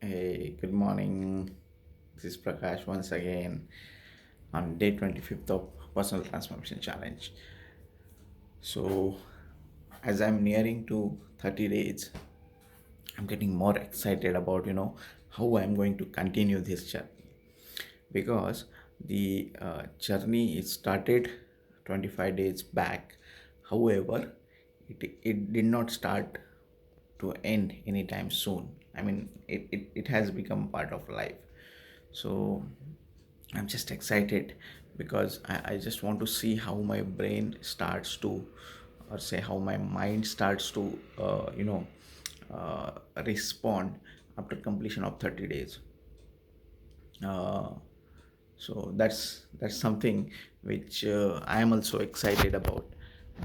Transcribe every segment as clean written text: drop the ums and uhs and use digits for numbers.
Hey, good morning. This is Prakash once again on day 25th of Personal Transformation Challenge. So, as I'm nearing to 30 days, I'm getting more excited about how I'm going to continue this journey because the journey is started 25 days back. However, it did not start to end anytime soon. I mean, it has become part of life. So I'm just excited because I just want to see how my brain starts to, or say how my mind starts to, uh, respond after completion of 30 days. Uh, so that's something which I am also excited about,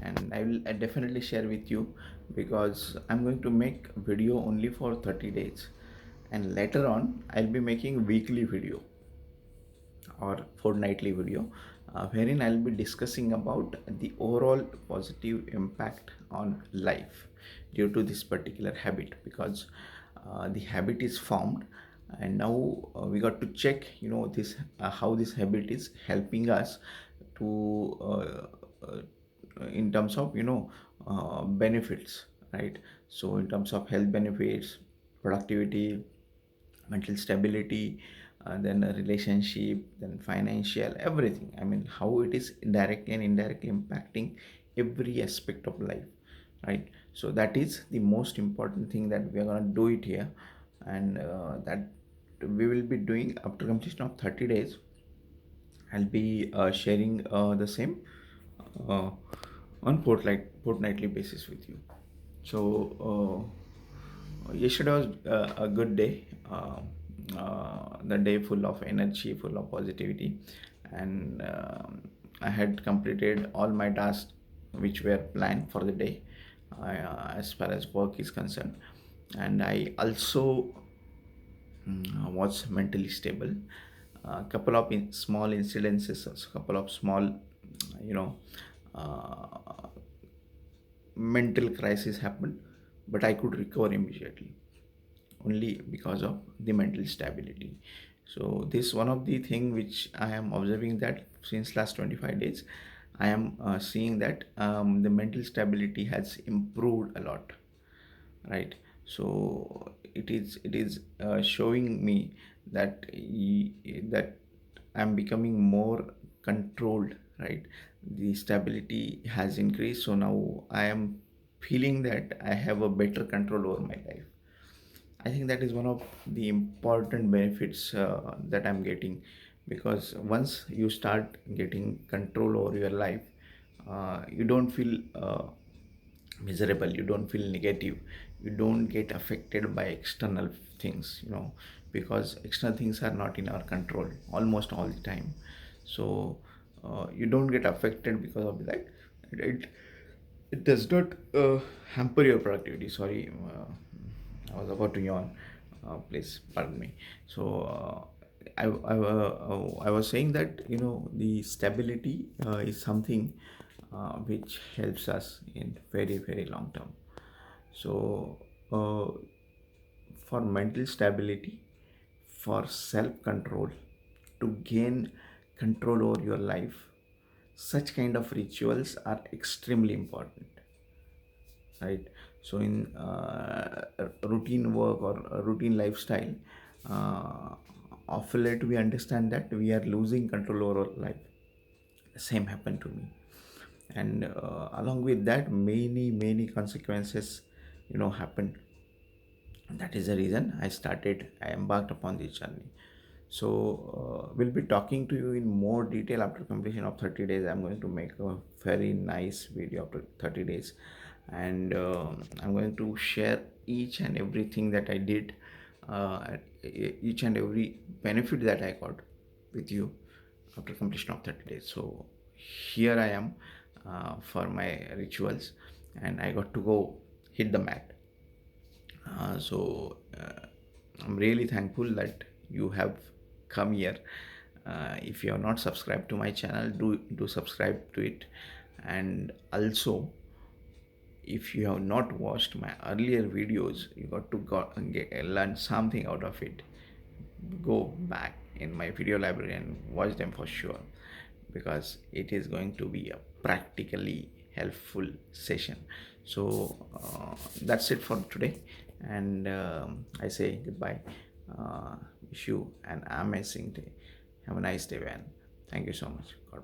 and I definitely share with you because I'm going to make video only for 30 days, and later on I'll be making weekly video or fortnightly video, wherein I'll be discussing about the overall positive impact on life due to this particular habit, because the habit is formed, and now we got to check this how this habit is helping us to in terms of benefits, right? So in terms of health benefits, productivity, mental stability, then a relationship, then financial, everything. I mean, how it is directly and indirectly impacting every aspect of life, right? So that is the most important thing that we are going to do it here, and that we will be doing after completion of 30 days. I'll be sharing the same uh, on fortnightly basis with you. So yesterday was a good day. The day full of energy, full of positivity, and I had completed all my tasks which were planned for the day, as far as work is concerned, and I also was mentally stable. A couple of small incidences, a couple of small, you know, uh, mental crisis happened, but I could recover immediately only because of the mental stability. So this one of the thing which I am observing, that since last 25 days I am seeing that the mental stability has improved a lot, right? So it is showing me that that I'm becoming more controlled, right? The stability has increased, so now I am feeling that I have a better control over my life. I think that is one of the important benefits that I'm getting, because once you start getting control over your life, you don't feel miserable, you don't feel negative, you don't get affected by external things, because external things are not in our control almost all the time. So you don't get affected because of that. It does not hamper your productivity. Sorry, I was about to yawn. Please pardon me. So I was saying that the stability is something which helps us in very very long term. So uh, for mental stability, for self control, to gain control over your life, such kind of rituals are extremely important, right? So in routine work or a routine lifestyle, uh, of late we understand that we are losing control over our life. The same happened to me, and along with that, many consequences happened. That is the reason I embarked upon this journey. So we'll be talking to you in more detail after completion of 30 days. I'm going to make a very nice video after 30 days, and I'm going to share each and everything that I did, each and every benefit that I got with you after completion of 30 days. So here I am for my rituals, and I got to go hit the mat. So I'm really thankful that you have come here. If you are not subscribed to my channel, do subscribe to it, and also if you have not watched my earlier videos, you got to learn something out of it. Go back in my video library and watch them for sure, because it is going to be a practically helpful session. So that's it for today, and I say goodbye. Wish you an amazing day. Have a nice day, man. Thank you so much. God